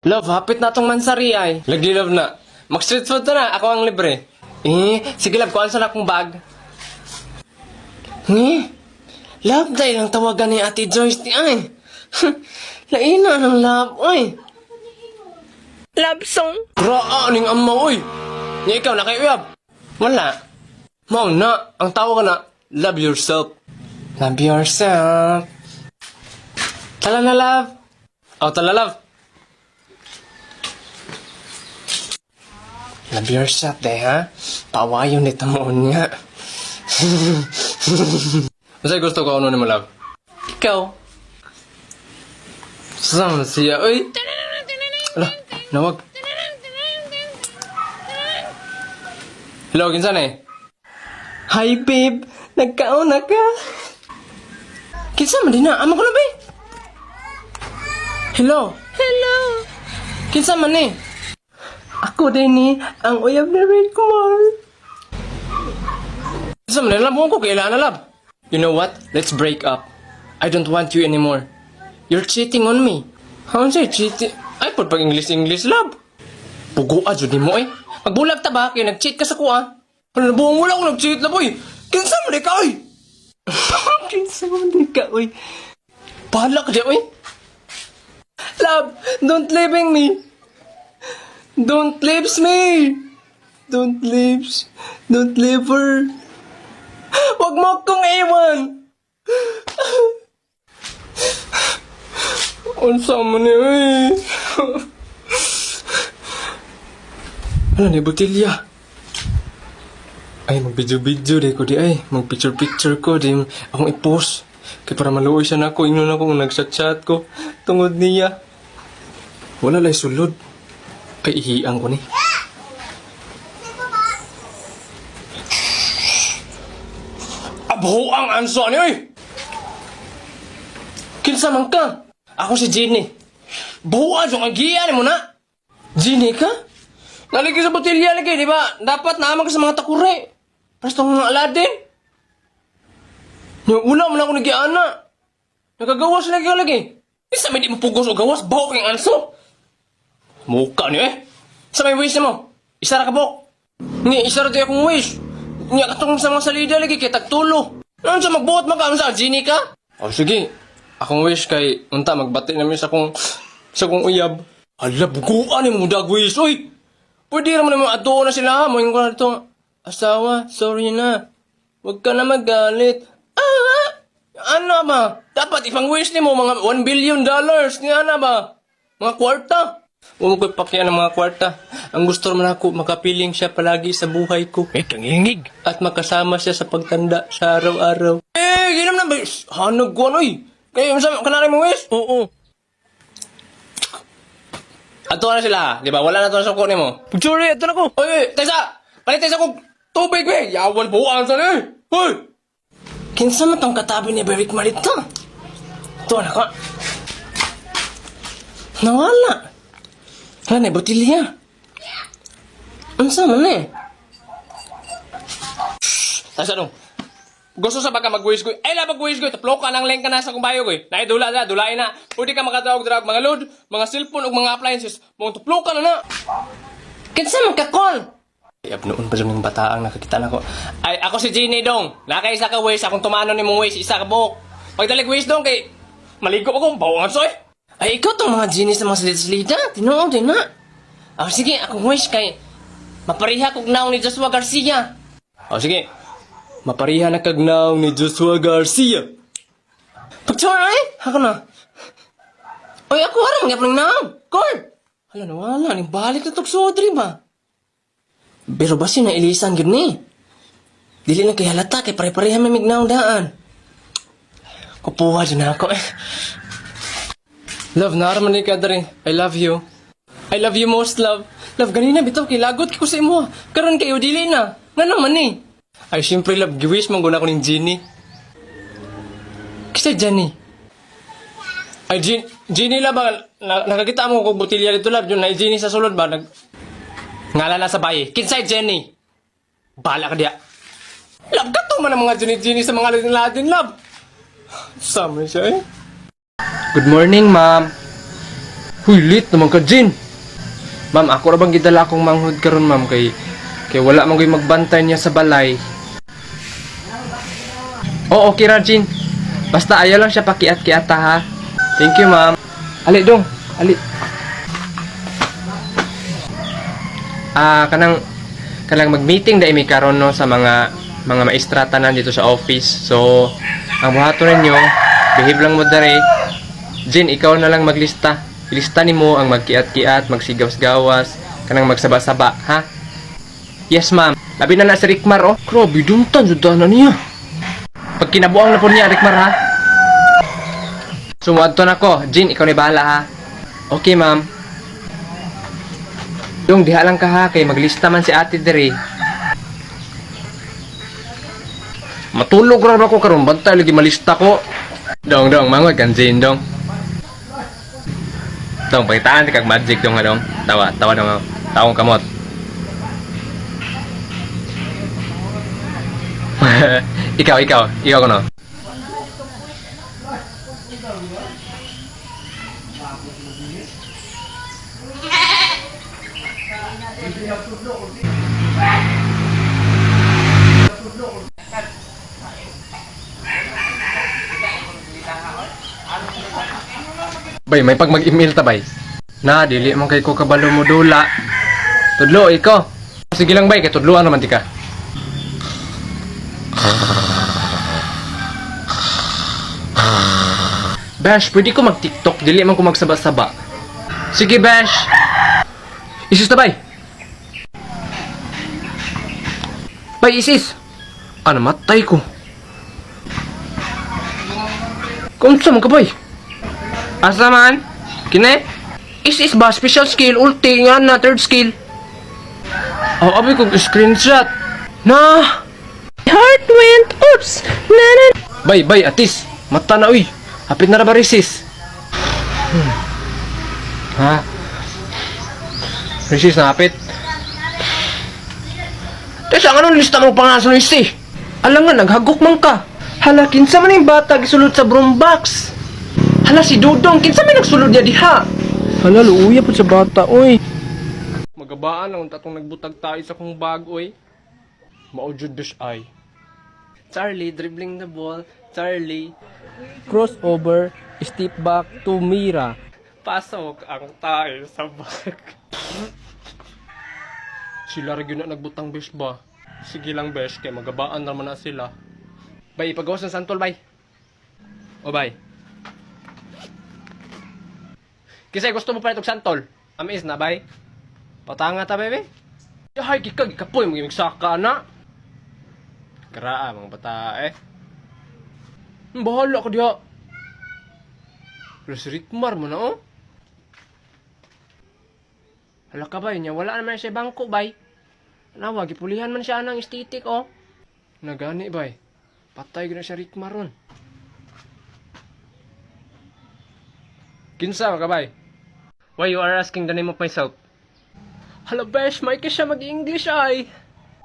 Love, hapit na tong mansari ay. Lagi love na. Mag-street food to na, ako ang libre. Sige love, kuhaan sa akong bag. Love, dahil ang tawagan ni Ate Joyce di ay. Laina ng love, ay. Love song. Raaning amma, oy. Nga ikaw, nakayuyab. Wala. Mao na, ang tawag na, love yourself. Love yourself. Tala na, love. Tala, love. Love yourself, de, ha? Pawayon nito mo niya. Masay gusto ko ano ni mo, love? Ikaw. Saan siya, oy? Ala, nawag. Hello, kinsan eh? Hi, babe. Nagkaon na ka. Kinsan man din na? Ama ko na, babe. Hello. Hello. Kinsan man eh? Ako din ni ang uyab na Red Kumar. Kinsan man, love ko. Kailangan na, love. You know what? Let's break up. I don't want you anymore. You're cheating on me. How say cheating? Ay, pag English, love. Puguan, dyan mo eh. Magbulag ta ba? Kaya nag-cheat ka sa kuha. Ano, nabuong wala ako nag-cheat, love, oy. Kinsa mo di ka, oy. Kinsa mo di ka, oy. Bahala ka dyan, oy. Love, don't leaving me. Don't leaves me. Don't leaves. Don't leave her. Huwag mo akong iwan. Unsa mo ni, oy. Ano ni botilya? Ay, mag-video-video di ko di ay. Mag-picture-picture ko di akong i-post. Kaya para maluoy siya na ako. Ingnon ako kung nag-chat ko. Tungod niya. Wala lay sulod. Ay, ihiang ko ni. Abo ang anso ni, oy! Kinsa man ka? Ako si Jenny. Buwan yung agiyan mo na. Jenny ka? Nalagi sa botilya lagi, di ba? Dapat naman ka sa mga takure. Pasto mga Aladdin. Wala mo na ako nagiana. Nagagawas lagi ka lagi. Isa may di mo pugos o gawas, baho kang anso. Mukha niyo eh. Sa may wish mo. Isara ka bok. Ni, isara tayo akong wish. Ni, katong sa mga salida lagi, kaya tagtulo. Ano sa magbuot maka? Ano sa Jenny ka? O sige. Akong wish kay, unta, magbati namin sa kong uyab. Hala, bukuan ni mo dagwish, oy! Pwede naman naman adoon na sila, ha? Moing ko na ito. Asawa, sorry na. Huwag ka na magalit. Ano ba? Dapat ipang wish ni mo, mga $1 billion. Ni ano ba? Mga kwarta. Huwag ko ipakyan ng mga kwarta. Ang gusto naman ako, makapiling siya palagi sa buhay ko. Kangingig. At makasama siya sa pagtanda sa araw-araw. Ginam na ba? Hanag ko, anoy. Kayo, kanari mo wish? Oo. Ato na sila, di ba? Wala na ito na sa kunin mo. Picture, ito na ko. Oy, Tessa! Palit Tessa kong tubig, we! Yawan buwan sa ni! Hoy! Kinsa man tong katabi ni Beric Marita? Ito na ka. Nawala. Wala na, botilya. Ansa man eh? Shhh! Tessa dong. Gusto sa baka mag-wish ko. Ay, mag-wish ko. Taplo ka ng link ka na sa kumbayo ko. Naidula na, dulain na. Pwede ka makatawag drag mga load, mga cellphone o mga appliances. Mga taplo ka na. Kinsa man ka-call? Ay, abnoon pa dyan ng bataang nakakita na ko. Ay, ako si Jenny dong. Nakaisa ka wish. Akong tumano ni mong wish. Isa ka buhok. Pagdalig wish dong kay maligo ako. Bawangan soy. Ay, ikaw tong mga Jenny sa mga salita-salita. Tinuod din na. Sige, akong wish kay mapariha kog naong ni Joshua Garcia. Sige. Mapariha na kagnaw ni Joshua Garcia. Pagtsura eh? Haka na. Oy, ako harang niya pang naam. Call. Hala na wala. Ni balik na tugsodri ba? Pero ba siya na ilisan yun ni? Dili na kay halata kay pare-pareha may mignaw daan. Kupuha dyan ako eh. Love, naraman ni Kadri. I love you. I love you most, love. Love, ganina bitaw kay lagot ko sa imo. Karon kayo dili na. Nga naman eh. Ay, siyempre, love, giwish mong guna ko ng Jenny. Kasi Jenny. Ay, Jenny, love, nakakita mo kung botilya dito, love, yun na Jenny sa sulod ba? Ngala na sa bayi. Kinsay Jenny? Bala ka diya. Love, gato man ang mga Jenny sa mga Latin, love. Sama siya eh. Good morning, ma'am. Huy, lit naman ka, Jin. Ma'am, ako ra bang gidala akong manghod karon, ma'am, kay wala man ko'y magbantay niya sa balay. Oo, okay ra, Jin. Basta ayaw lang siya pakiat-kiata, ha. Thank you, ma'am. Ali, dong. Ali. Kanang mag-meeting da imi karon no sa mga maestra tanan dito sa office. So, ang buhaton ninyo, behave lang mo dere. Jin, ikaw na lang maglista. Ilista nimo ang magkiat-kiat, magsigaws-gawas, kanang magsaba-saba, ha? Yes, ma'am. Labi na si Rickmar, oh. Grabe, duntan, na niya. Pag kinabuang na po niya, Rickmar, ha? Sumuadto na ko. Jin, ikaw ni bahala, ha? Okay, ma'am. Dong, diha lang ka, ha? Kay maglista man si ate dere. Matulog ra ba ko karon bantay lagi malista ko. Dong, mangot kan Jin, dong. Dong, pakitaan ti kag magic dong, ha, dong. Tawa dong, tawong kamot. ikaw ko no. Bay, may pag mag-email ta, bay. Na, dili man kay ko kabalo mo dula. Tudlo, ikaw. Sige lang, bay, kay tudloan naman ti ka. Bash, pwede ko mag-TikTok, dili man ko magsaba-saba. Sige, Bash. Isis na, bay. Bay, isis. Ano, matay ko. Kung saan ka, bay? Asa man? Kine? Is ba? Special skill, ulti nga na, third skill. Oh, abi kong screenshot. Na! Heart went, oops, nanan. Bay, atis. Mata na, uy. Hapit na ba resis? Ha? Resis na hapit. Tesa, anong lista mo pangaso ni si? Alam nga, naghagok man ka. Hala, kinsa man yung bata gisulod sa broom box. Hala, si Dudong, kinsa man nagsulod niya diha. Hala, luuya po sa bata, oy. Magabaan lang tatong nagbutag tayo sa kong bag, oy. Maujud dos ay. Charlie, dribbling the ball. Charlie. Crossover, step back to Mira. Pasok ang tayo sa bag. Sila rin na nagbutang besh ba? Sige lang besh, kaya magabaan naman na sila. Bay, ipagawas ng santol, bay. O, bay. Kasi gusto mo pa itong santol. Amis na, bay. Patanga ta, bebe. Yahay, kikag, ikapoy, mag-imigsaka na. Karaa, mga bata, eh. Bahala ka diha. Plus Rickmar mo na, oh. Hala ka, bay, niya. Wala naman siya bangko, bay. Nawag, ipulihan man siya ng estetik, oh. Nagani, bay. Patay na siya Rickmar ron. Kinsa ka, bay? Why you are asking the name of myself? Hala, besh, may ka siya mag-English, ay.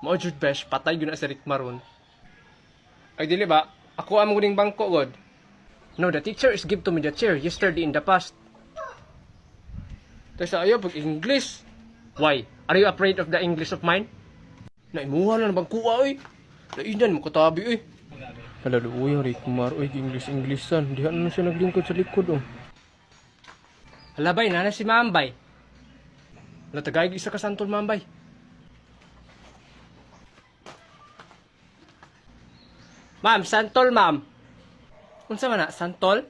Maujud, besh, patay na si Rickmar ron. Ay, dili ba? Ako ang muling bangko, God. No, the teacher is give to me the chair yesterday in the past. Tesa ayaw pag-English. Why? Are you afraid of the English of mine? Naimuha na bang kuha, oy. Nainan mo katabi, oy. Hala, luuya, Rickmar, oy, English-Englishan. Dihan na siya naglingkod sa likod, oh. Hala, bay, nana si Mambay. Natagay isa ka santol, Mambay. Ma'am, santol, ma'am. Unsa man na, santol?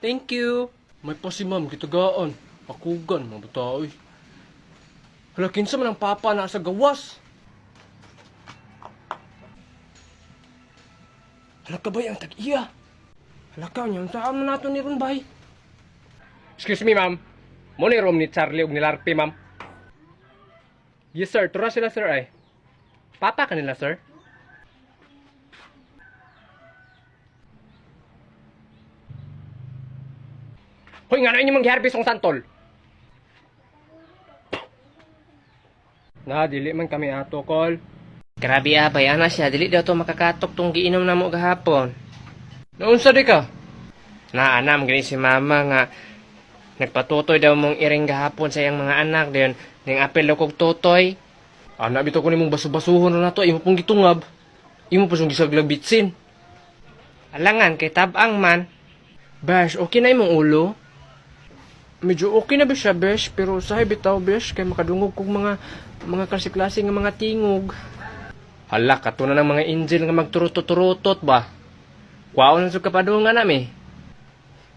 Thank you. May pa si ma'am, gitagaan. Pakugan, mga bata, oy. Hala, kinsa man ang papa na sa gawas. Hala ka, bay, ang tag-iya. Hala ka, niyang saan na nato ni ron, bay. Excuse me, ma'am. Mo ni room ni Charlie ug ni Larpi, ma'am. Yes, sir. Tura sila, sir, ay. Papa kanila, sir? Hoy, nga na inyo manghiharbis ang santol. Na, dili man kami ato, call. Grabe abay, ana siya. Dili daw to makakatok tong giinom na mo gahapon. Naunsa di ka? Naanam gani si mama nga nagpatutoy daw mong iring gahapon sa iyang mga anak dayon ning apel daw kog tutoy. Anak bitaw ko nimong baso-basuhon na nato, imo pong gitungab. Imo pa siyang gisaglag bitsin. Alangan kay tabang man. Besh, okay na imong ulo? Medyo okay na ba siya, Besh? Pero sahay bitaw, Besh, kay makadungog kong mga klase-klase nga mga tingog. Hala, kato na ng mga angel nga magturutot-turutot ba? Kwaon na sa kapadung nga nami.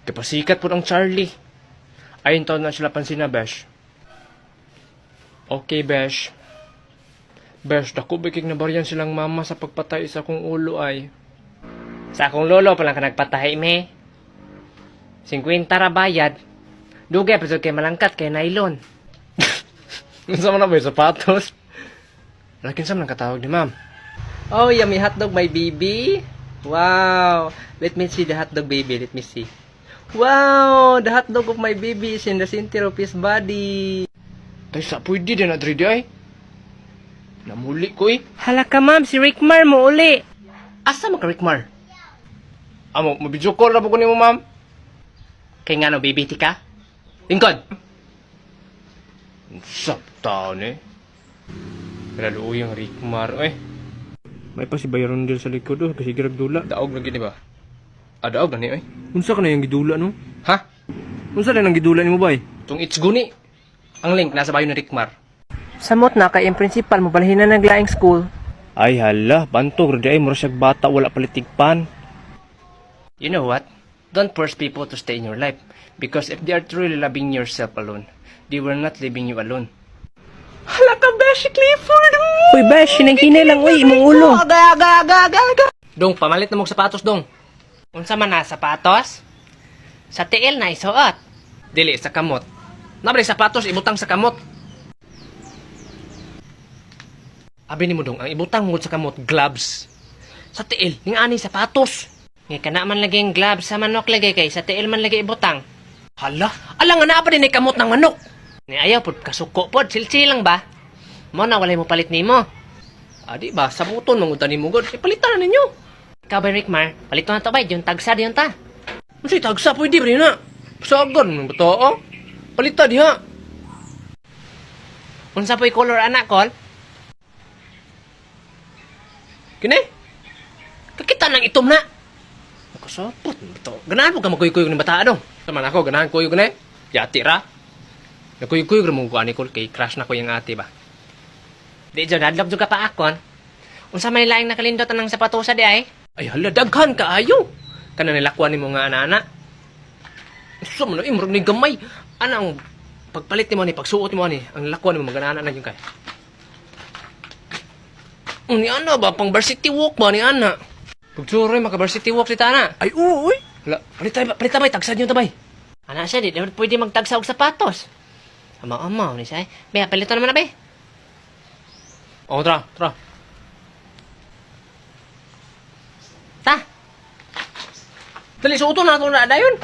Kapasikat po ang Charlie. Ayun taon na sila pansin na, Besh. Okay, Besh. Besh, dako bikig na bariyan silang mama sa pagpatay sa akong ulo ay. Sa akong lolo pa lang ka nagpatahi me. 50 ra bayad. Dugay pa kay malangkat kay nylon. Unsa man na ba yung sapatos? Lakin sa man ang katawag ni ma'am. Oh, yummy hotdog my baby. Wow. Let me see the hotdog baby. Let me see. Wow, the hotdog of my baby is in the center of his body. Tay sa pwede din na dridi ay. Namuli ko eh. Hala ka ma'am, si Rickmar mo uli. Asa mo ka Rickmar? Amo, mabidyo call na po ko ni mo ma'am. Kay nga no, baby tika? Lingkod! Sap taon eh. Lalo yung Rickmar eh. May pa si Bayron din sa likod oh, kasi girag dula. Daog lagi di ba? Daog na ni eh. Unsa ka na yung gidula no? Ha? Unsa na nang gidula nimo bay? Itong it's guni. Ang link nasa bayo ni Rickmar. Samot na kay yung principal mo balhin na naglaing school. Ay hala, bantog radi ay mura siyag bata wala palitigpan. You know what? Don't force people to stay in your life. Because if they are truly loving yourself alone, they will not leaving you alone. Hala ka, Besh, Clifford! Uy, Besh, hinay-hinay lang, uy, imong ulo. Dong, pamalit na mong sapatos, Dong. Unsa man na, sapatos? Sa tiil na isuot. Dili, sa kamot. Nabali sapatos, ibutang sa kamot. Abi ni mo, Dong, ang ibutang mo sa kamot, gloves. Sa tiil, ning ani sapatos. Ngay ka na man lagi ang gloves sa manok lagi kay, sa tiil man lagi ibutang. Hala, alang nga na pa din ay kamot ng manok. Ni ayaw pod kasuko pod, silsil lang ba? Mo na walay mo palit nimo. Adi ba, sa buton mangutan ni mo god, ipalitan na ninyo. Ikaw ba, Rickmar? Palito na to ba? Yung tagsa diyon ta. Unsay tagsa pwede ba na? Sagan ng totoo. Palita diha. Unsa po'y color anak, Kol? Kini? Kakita ng itom na. Nakasapot bitaw. Ganahan mo ka magkuyog ng bata dong. Saman ako ganahan kuyog na. Yati ra. Nakuyog-kuyog ra mo ko ani ko kay crush na ko yung ate ba. Di dyan, hadlok juga pa akon. Unsa may laing nakalindot ng sapatosa di ay? Ay hala daghan ka ayo. Kana nilakwan nimo nga ana-ana. Usa man imrog ni gamay. Ana ang pagpalit nimo ni pagsuot mo ni ang lakwan nimo magana na yung kay. Ni ana ba pang varsity walk ba ni ana? Pagsuroy maka varsity walk si tana. Ay oo oy. Hala, palit bay tagsad niyo tabay. Anak siya, di dapat pwede magtagsa og sapatos. Ama-ama, ni siya. Be, palito naman na, be. Oh, tra. Ta, Dali suoton na to na dayon.